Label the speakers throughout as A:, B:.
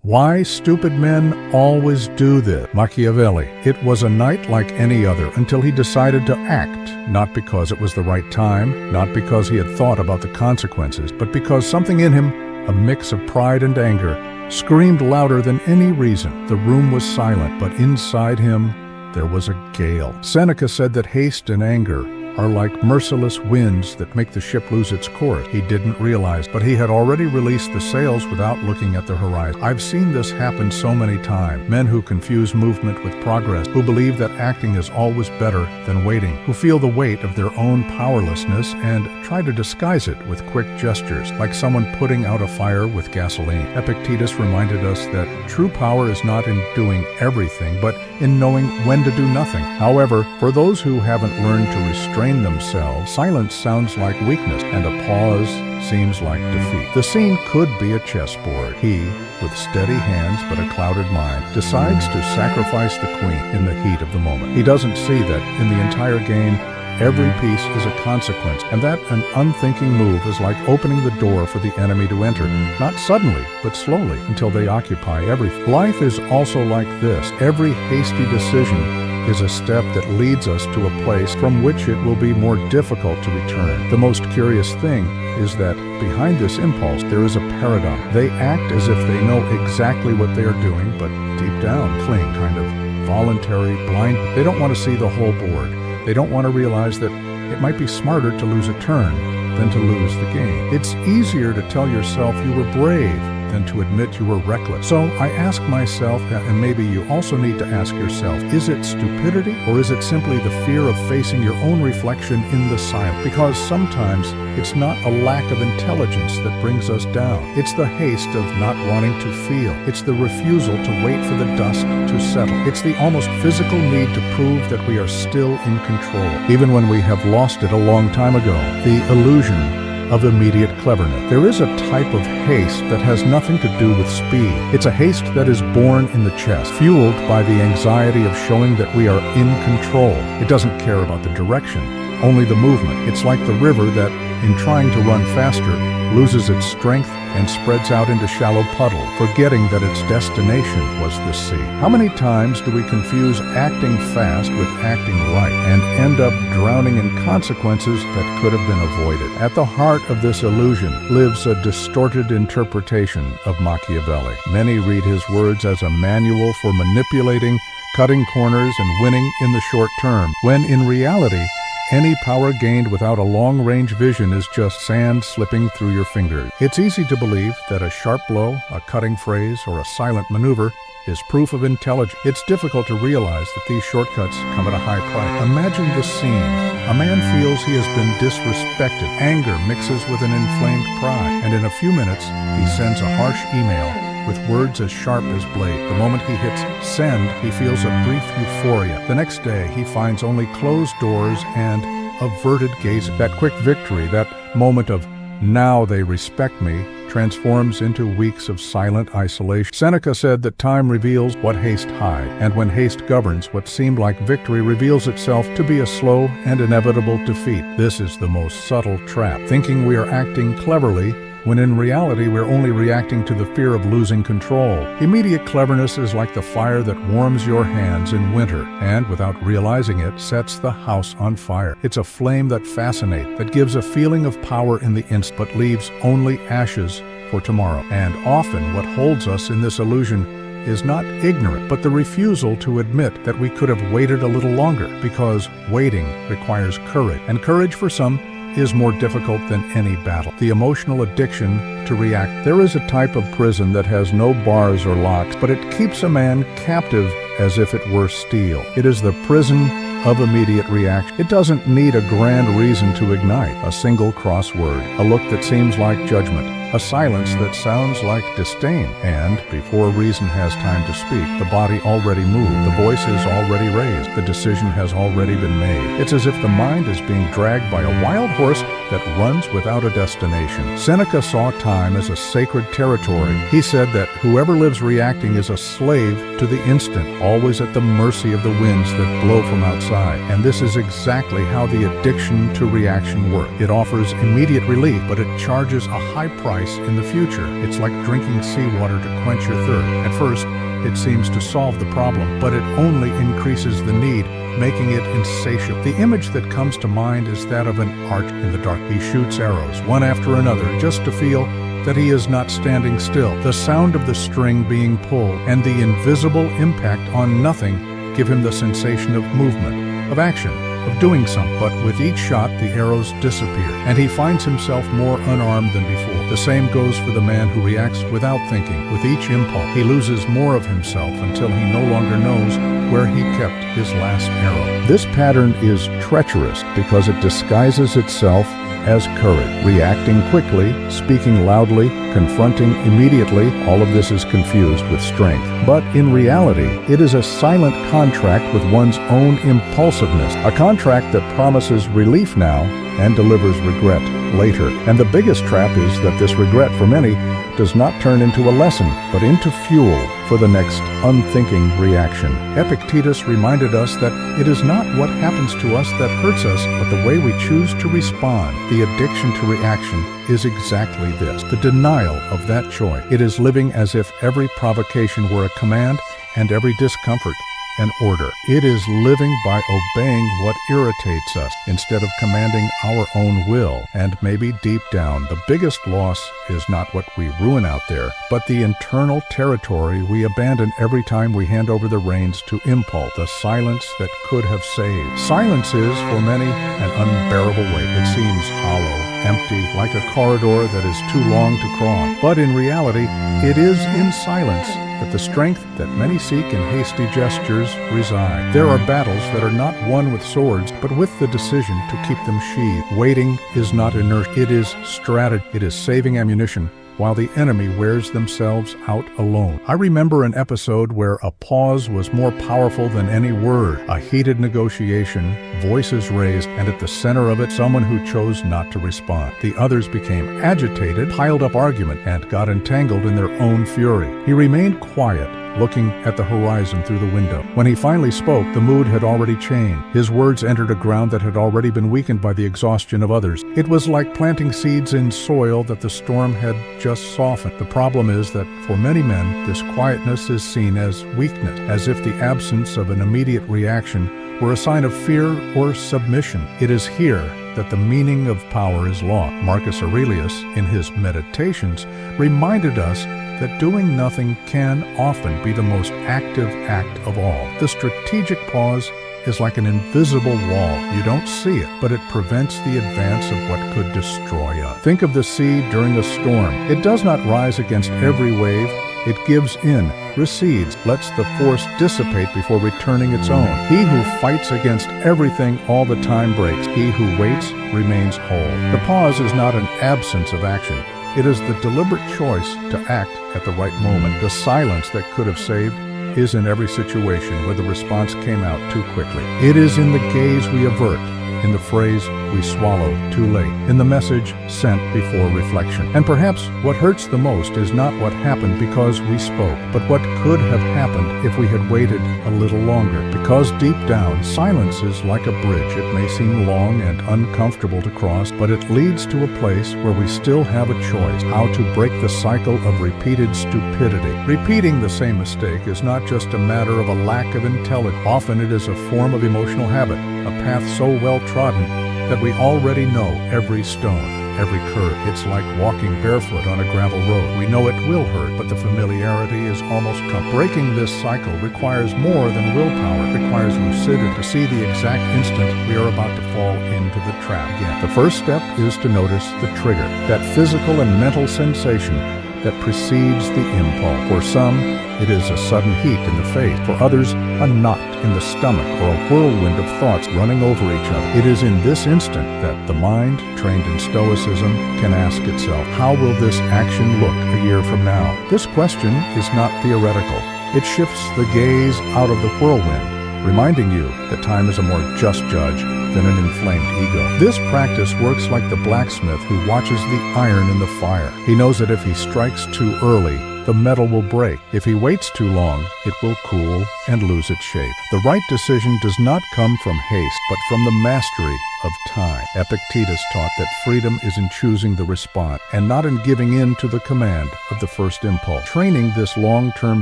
A: Why stupid men always do this. Machiavelli. It was a night like any other until he decided to act, not because it was the right time, not because he had thought about the consequences, but because something in him, a mix of pride and anger, screamed louder than any reason. The room was silent, but inside him there was a gale. Seneca said that haste and anger are like merciless winds that make the ship lose its course. He didn't realize, but he had already released the sails without looking at the horizon. I've seen this happen so many times. Men who confuse movement with progress, who believe that acting is always better than waiting, who feel the weight of their own powerlessness and try to disguise it with quick gestures, like someone putting out a fire with gasoline. Epictetus reminded us that true power is not in doing everything, but in knowing when to do nothing. However, for those who haven't learned to restrain themselves, silence sounds like weakness, and a pause seems like defeat. The scene could be a chessboard. He, with steady hands but a clouded mind, decides to sacrifice the queen in the heat of the moment. He doesn't see that in the entire game, every piece is a consequence, and that an unthinking move is like opening the door for the enemy to enter, not suddenly, but slowly, until they occupy everything. Life is also like this. Every hasty decision is a step that leads us to a place from which it will be more difficult to return. The most curious thing is that behind this impulse there is a paradox. They act as if they know exactly what they are doing, but deep down cling, kind of voluntary, blind. They don't want to see the whole board. They don't want to realize that it might be smarter to lose a turn than to lose the game. It's easier to tell yourself you were brave than to admit you were reckless. So I ask myself, and maybe you also need to ask yourself, is it stupidity or is it simply the fear of facing your own reflection in the silence? Because sometimes it's not a lack of intelligence that brings us down. It's the haste of not wanting to feel. It's the refusal to wait for the dust to settle. It's the almost physical need to prove that we are still in control, even when we have lost it a long time ago. The illusion of immediate cleverness. There is a type of haste that has nothing to do with speed. It's a haste that is born in the chest, fueled by the anxiety of showing that we are in control. It doesn't care about the direction, only the movement. It's like the river that, in trying to run faster, loses its strength and spreads out into shallow puddle, forgetting that its destination was the sea. How many times do we confuse acting fast with acting right and end up drowning in consequences that could have been avoided? At the heart of this illusion lives a distorted interpretation of Machiavelli. Many read his words as a manual for manipulating, cutting corners, and winning in the short term, when in reality, any power gained without a long-range vision is just sand slipping through your fingers. It's easy to believe that a sharp blow, a cutting phrase, or a silent maneuver is proof of intelligence. It's difficult to realize that these shortcuts come at a high price. Imagine the scene. A man feels he has been disrespected. Anger mixes with an inflamed pride, and in a few minutes, he sends a harsh email with words as sharp as blade. The moment he hits send, he feels a brief euphoria. The next day, he finds only closed doors and averted gaze. That quick victory, that moment of now they respect me, transforms into weeks of silent isolation. Seneca said that time reveals what haste hides, and when haste governs, what seemed like victory reveals itself to be a slow and inevitable defeat. This is the most subtle trap, thinking we are acting cleverly when in reality we're only reacting to the fear of losing control. Immediate cleverness is like the fire that warms your hands in winter and, without realizing it, sets the house on fire. It's a flame that fascinates, that gives a feeling of power in the instant, but leaves only ashes for tomorrow. And often what holds us in this illusion is not ignorance, but the refusal to admit that we could have waited a little longer, because waiting requires courage, and courage for some is more difficult than any battle. The emotional addiction to react. There is a type of prison that has no bars or locks, but it keeps a man captive as if it were steel. It is the prison of immediate reaction. It doesn't need a grand reason to ignite. A single crossword, a look that seems like judgment, a silence that sounds like disdain, and before reason has time to speak, the body already moved, the voice is already raised, the decision has already been made. It's as if the mind is being dragged by a wild horse that runs without a destination. Seneca saw time as a sacred territory. He said that whoever lives reacting is a slave to the instant, always at the mercy of the winds that blow from outside. And this is exactly how the addiction to reaction works. It offers immediate relief, but it charges a high price suffice in the future. It's like drinking seawater to quench your thirst. At first, it seems to solve the problem, but it only increases the need, making it insatiable. The image that comes to mind is that of an archer in the dark. He shoots arrows, one after another, just to feel that he is not standing still. The sound of the string being pulled and the invisible impact on nothing give him the sensation of movement, of action, of doing something. But with each shot, the arrows disappear, and he finds himself more unarmed than before. The same goes for the man who reacts without thinking. With each impulse, he loses more of himself until he no longer knows where he kept his last arrow. This pattern is treacherous because it disguises itself as courage. Reacting quickly, speaking loudly, confronting immediately, all of this is confused with strength. But in reality, it is a silent contract with one's own impulsiveness, a contract that promises relief now and delivers regret later. And the biggest trap is that this regret for many does not turn into a lesson, but into fuel for the next unthinking reaction. Epictetus reminded us that it is not what happens to us that hurts us, but the way we choose to respond. The addiction to reaction is exactly this, the denial of that choice. It is living as if every provocation were a command and every discomfort an order. It is living by obeying what irritates us instead of commanding our own will. And maybe deep down, the biggest loss is not what we ruin out there, but the internal territory we abandon every time we hand over the reins to impulse, the silence that could have saved. Silence is, for many, an unbearable weight. It seems hollow, empty, like a corridor that is too long to cross. But in reality, it is in silence that the strength that many seek in hasty gestures reside. There are battles that are not won with swords, but with the decision to keep them sheathed. Waiting is not inertia, it is strategy. It is saving ammunition while the enemy wears themselves out alone. I remember an episode where a pause was more powerful than any word. A heated negotiation, voices raised, and at the center of it, someone who chose not to respond. The others became agitated, piled up argument, and got entangled in their own fury. He remained quiet, looking at the horizon through the window. When he finally spoke, the mood had already changed. His words entered a ground that had already been weakened by the exhaustion of others. It was like planting seeds in soil that the storm had just softened. The problem is that for many men, this quietness is seen as weakness, as if the absence of an immediate reaction were a sign of fear or submission. It is here that the meaning of power is lost. Marcus Aurelius, in his Meditations, reminded us that doing nothing can often be the most active act of all. The strategic pause is like an invisible wall. You don't see it, but it prevents the advance of what could destroy us. Think of the sea during a storm. It does not rise against every wave. It gives in, recedes, lets the force dissipate before returning its own. He who fights against everything all the time breaks. He who waits remains whole. The pause is not an absence of action. It is the deliberate choice to act at the right moment. The silence that could have saved is in every situation where the response came out too quickly. It is in the gaze we avert, in the phrase we swallow too late, in the message sent before reflection. And perhaps what hurts the most is not what happened because we spoke, but what could have happened if we had waited a little longer. Because deep down, silence is like a bridge. It may seem long and uncomfortable to cross, but it leads to a place where we still have a choice, how to break the cycle of repeated stupidity. Repeating the same mistake is not just a matter of a lack of intelligence. Often it is a form of emotional habit, a path so well trodden that we already know every stone, every curve. It's like walking barefoot on a gravel road. We know it will hurt, but the familiarity is almost comfort. Breaking this cycle requires more than willpower. It requires lucidity to see the exact instant we are about to fall into the trap again. The first step is to notice the trigger, that physical and mental sensation that precedes the impulse. For some, it is a sudden heat in the face. For others, a knot in the stomach or a whirlwind of thoughts running over each other. It is in this instant that the mind, trained in Stoicism, can ask itself, how will this action look a year from now? This question is not theoretical. It shifts the gaze out of the whirlwind, reminding you that time is a more just judge than an inflamed ego. This practice works like the blacksmith who watches the iron in the fire. He knows that if he strikes too early, the metal will break. If he waits too long, it will cool and lose its shape. The right decision does not come from haste, but from the mastery of time. Epictetus taught that freedom is in choosing the response and not in giving in to the command of the first impulse. Training this long-term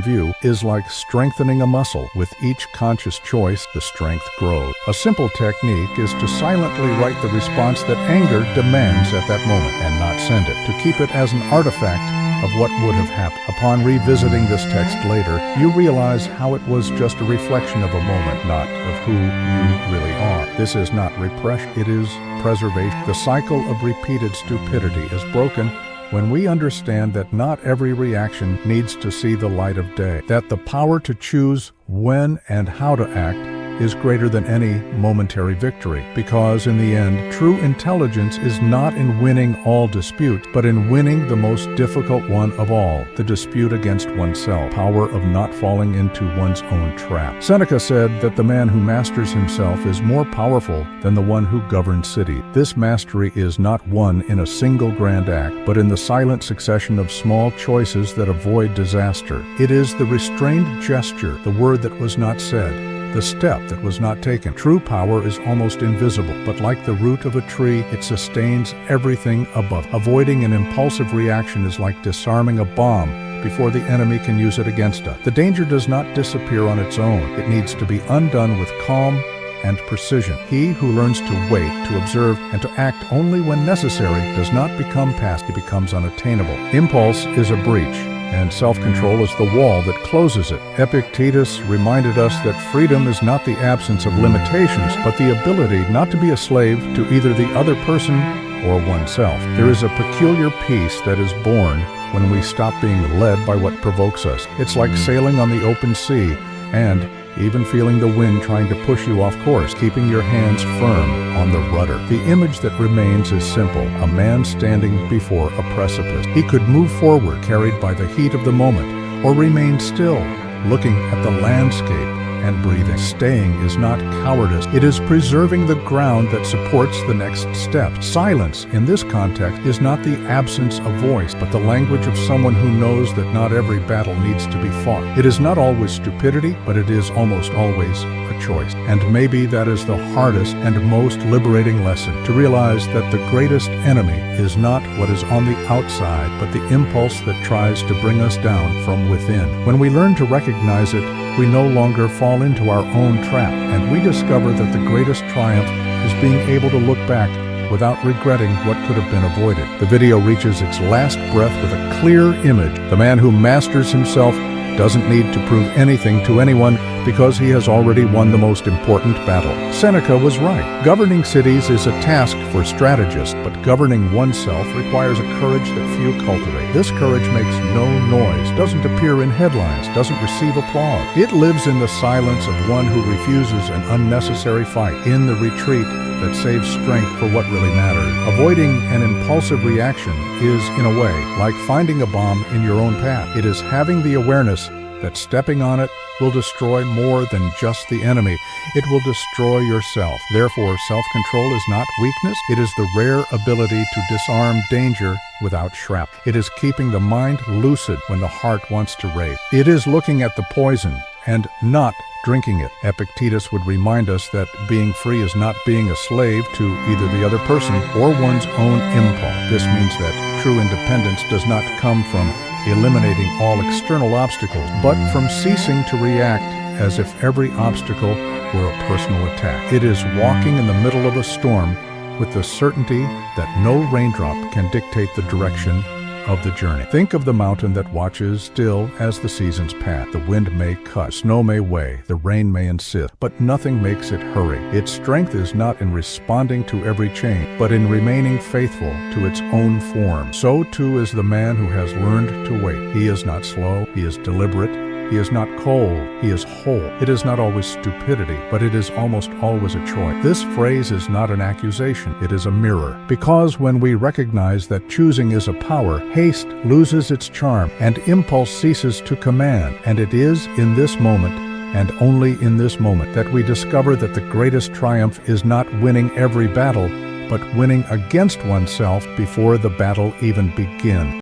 A: view is like strengthening a muscle. With each conscious choice, the strength grows. A simple technique is to silently write the response that anger demands at that moment and not send it, to keep it as an artifact of what would have happened. Upon revisiting this text later, you realize how it was just a reflection of a moment, not of who you really are. This is not repression, it is preservation. The cycle of repeated stupidity is broken when we understand that not every reaction needs to see the light of day, that the power to choose when and how to act is greater than any momentary victory, because in the end, true intelligence is not in winning all disputes, but in winning the most difficult one of all, the dispute against oneself, power of not falling into one's own trap. Seneca said that the man who masters himself is more powerful than the one who governs cities. This mastery is not won in a single grand act, but in the silent succession of small choices that avoid disaster. It is the restrained gesture, the word that was not said, the step that was not taken. True power is almost invisible, but like the root of a tree, it sustains everything above. Avoiding an impulsive reaction is like disarming a bomb before the enemy can use it against us. The danger does not disappear on its own. It needs to be undone with calm and precision. He who learns to wait, to observe, and to act only when necessary does not become passive, he becomes unattainable. Impulse is a breach, and self-control is the wall that closes it. Epictetus reminded us that freedom is not the absence of limitations, but the ability not to be a slave to either the other person or oneself. There is a peculiar peace that is born when we stop being led by what provokes us. It's like sailing on the open sea and even feeling the wind trying to push you off course, keeping your hands firm on the rudder. The image that remains is simple, a man standing before a precipice. He could move forward, carried by the heat of the moment, or remain still, looking at the landscape and breathing. Staying is not cowardice. It is preserving the ground that supports the next step. Silence, in this context, is not the absence of voice, but the language of someone who knows that not every battle needs to be fought. It is not always stupidity, but it is almost always a choice. And maybe that is the hardest and most liberating lesson, to realize that the greatest enemy is not what is on the outside, but the impulse that tries to bring us down from within. When we learn to recognize it, we no longer fall into our own trap, and we discover that the greatest triumph is being able to look back without regretting what could have been avoided. The video reaches its last breath with a clear image. The man who masters himself doesn't need to prove anything to anyone because he has already won the most important battle. Seneca was right. Governing cities is a task for strategists, but governing oneself requires a courage that few cultivate. This courage makes no noise, doesn't appear in headlines, doesn't receive applause. It lives in the silence of one who refuses an unnecessary fight, in the retreat that saves strength for what really matters. Avoiding an impulsive reaction is, in a way, like finding a bomb in your own path. It is having the awareness that stepping on it will destroy more than just the enemy. It will destroy yourself. Therefore, self-control is not weakness. It is the rare ability to disarm danger without shrapnel. It is keeping the mind lucid when the heart wants to rage. It is looking at the poison and not drinking it. Epictetus would remind us that being free is not being a slave to either the other person or one's own impulse. This means that true independence does not come from eliminating all external obstacles, but from ceasing to react as if every obstacle were a personal attack. It is walking in the middle of a storm with the certainty that no raindrop can dictate the direction of the journey. Think of the mountain that watches still as the seasons pass. The wind may cut, snow may weigh, the rain may insist, but nothing makes it hurry. Its strength is not in responding to every change, but in remaining faithful to its own form. So too is the man who has learned to wait. He is not slow, he is deliberate, he is not cold, he is whole. It is not always stupidity, but it is almost always a choice. This phrase is not an accusation, it is a mirror. Because when we recognize that choosing is a power, haste loses its charm, and impulse ceases to command. And it is in this moment, and only in this moment, that we discover that the greatest triumph is not winning every battle, but winning against oneself before the battle even begins.